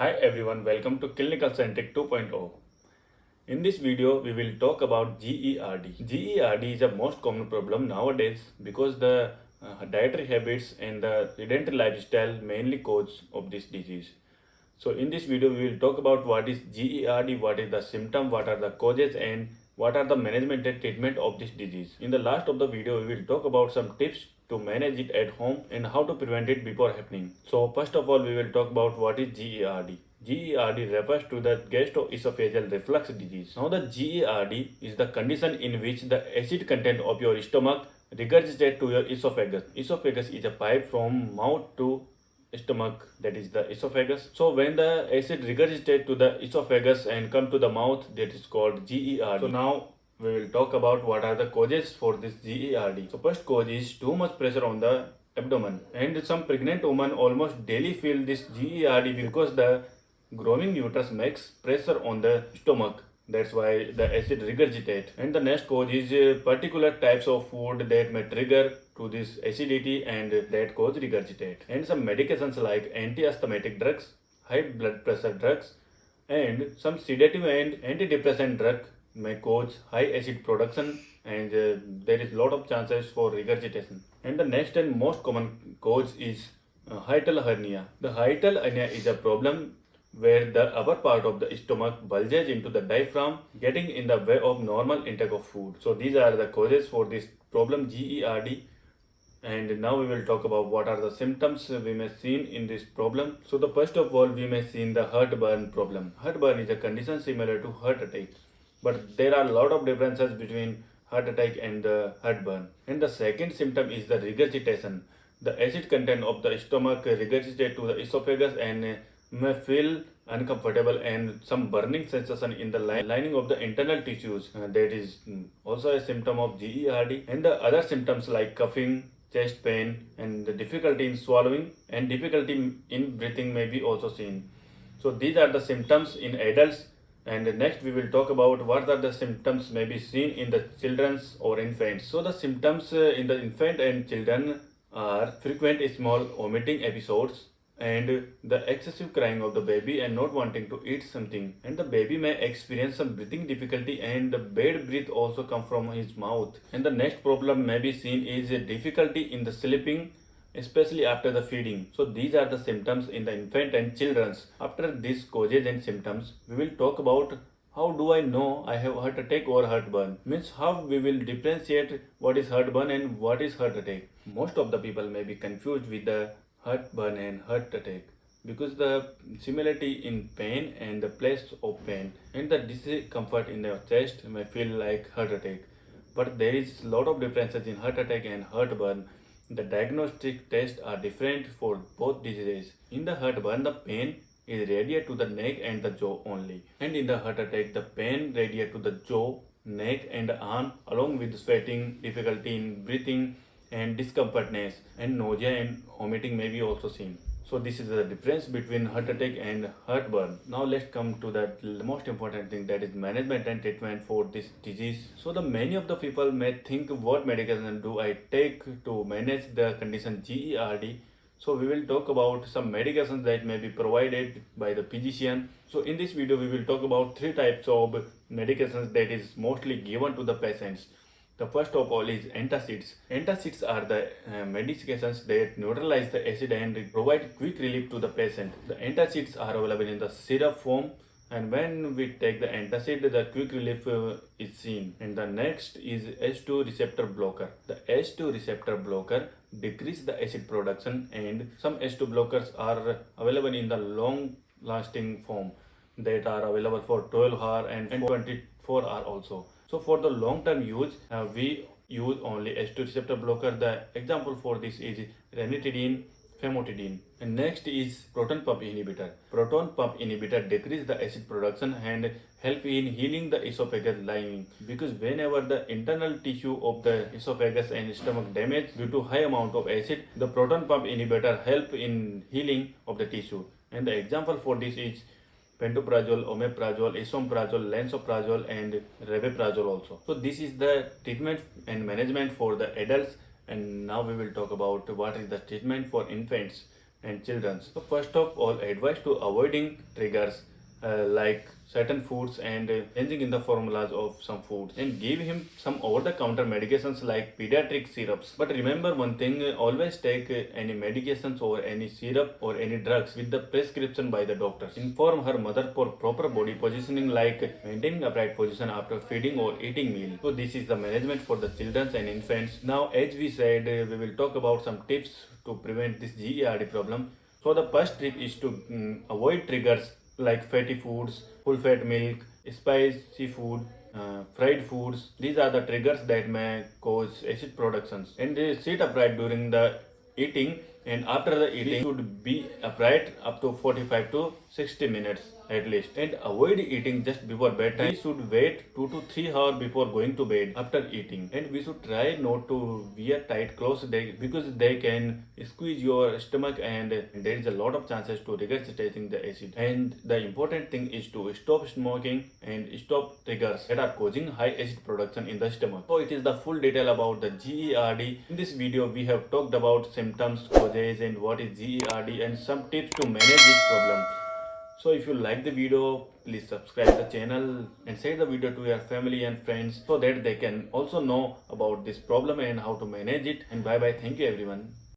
Hi everyone, welcome to Clinical Centric 2.0. In this video, we will talk about GERD. GERD is the most common problem nowadays because the dietary habits and the sedentary lifestyle mainly cause of this disease. So in this video, we will talk about what is GERD, what is the symptom, what are the causes and what are the management and treatment of this disease. In the last of the video, we will talk about some tips to manage it at home and how to prevent it before happening. So first of all, we will talk about what is GERD. GERD refers to the gastroesophageal reflux disease. Now the GERD is the condition in which the acid content of your stomach regurgitates to your esophagus. Esophagus is a pipe from mouth to stomach, that is the esophagus. So when the acid regurgitate to the esophagus and come to the mouth, that is called GERD. So now we will talk about what are the causes for this GERD. So first cause is too much pressure on the abdomen, and some pregnant women almost daily feel this GERD because the growing uterus makes pressure on the stomach. That's why the acid regurgitate. And the next cause is particular types of food that may trigger to this acidity and that cause regurgitate. And some medications like anti-asthmatic drugs, high blood pressure drugs, and some sedative and antidepressant drug may cause high acid production, and there is lot of chances for regurgitation. And the next and most common cause is hiatal hernia. The hiatal hernia is a problem where the upper part of the stomach bulges into the diaphragm, getting in the way of normal intake of food. So these are the causes for this problem GERD. And now we will talk about what are the symptoms we may see in this problem. So the first of all, we may see in the heartburn problem. Heartburn is a condition similar to heart attack, but there are a lot of differences between heart attack and the heartburn. And the second symptom is the regurgitation. The acid content of the stomach regurgitate to the esophagus and may feel uncomfortable and some burning sensation in the lining of the internal tissues. That is also a symptom of GERD. And the other symptoms like coughing, chest pain, and the difficulty in swallowing and difficulty in breathing may be also seen. So these are the symptoms in adults. And next we will talk about what are the symptoms may be seen in the children's or infants. So the symptoms in the infant and children are frequent small vomiting episodes, and the excessive crying of the baby and not wanting to eat something, and the baby may experience some breathing difficulty and the bad breath also come from his mouth. And the next problem may be seen is a difficulty in the sleeping, especially after the feeding. So these are the symptoms in the infant and children's. After these causes and symptoms, we will talk about how do I know I have heart attack or heartburn. Means how we will differentiate what is heartburn and what is heart attack. Most of the people may be confused with the heartburn and heart attack because the similarity in pain and the place of pain and the discomfort in the chest may feel like heart attack, but there is a lot of differences in heart attack and heartburn. The diagnostic tests are different for both diseases. In the heartburn, the pain is radiate to the neck and the jaw only, and in the heart attack the pain radiate to the jaw, neck and arm, along with sweating, difficulty in breathing and discomfortness, and nausea and vomiting may be also seen. So this is the difference between heart attack and heartburn. Now let's come to the most important thing, that is management and treatment for this disease. So the many of the people may think what medication do I take to manage the condition GERD. So we will talk about some medications that may be provided by the physician. So in this video we will talk about three types of medications that is mostly given to the patients. The first of all is antacids. Antacids are the medications that neutralize the acid and provide quick relief to the patient. The antacids are available in the syrup form, and when we take the antacid, the quick relief is seen. And the next is H2 receptor blocker. The H2 receptor blocker decrease the acid production, and some H2 blockers are available in the long lasting form that are available for 12 hour and 24 hour also. So for the long term use, we use only H2 receptor blocker. The example for this is ranitidine, famotidine. And next is proton pump inhibitor. Proton pump inhibitor decrease the acid production and help in healing the esophagus lining, because whenever the internal tissue of the esophagus and stomach damage due to high amount of acid, the proton pump inhibitor help in healing of the tissue. And the example for this is pantoprazole, omeprazole, esomeprazole, lansoprazole and rabeprazole also. So this is the treatment and management for the adults, and now we will talk about what is the treatment for infants. and children. So first of all, advice to avoiding triggers like certain foods and changing in the formulas of some foods, and give him some over-the-counter medications like pediatric syrups. But remember one thing, always take any medications or any syrup or any drugs with the prescription by the doctors. Inform her mother for proper body positioning like maintaining upright position after feeding or eating meal. So this is the management for the children and infants. Now as we said, we will talk about some tips to prevent this GERD problem. So the first tip is to avoid triggers like fatty foods, full fat milk, spicy food, fried foods. These are the triggers that may cause acid productions. And sit upright during the eating, and after the eating should be upright up to 45 to 60 minutes at least, and avoid eating just before bedtime. We should wait 2 to 3 hours before going to bed after eating, and we should try not to wear tight clothes because they can squeeze your stomach, and there is a lot of chances to regurgitating the acid. And the important thing is to stop smoking and stop triggers that are causing high acid production in the stomach. So it is the full detail about the GERD. In this video we have talked about symptoms, causes, and what is GERD, and some tips to manage this problem. So if you like the video, please subscribe the channel and share the video to your family and friends so that they can also know about this problem and how to manage it. And bye bye. Thank you everyone.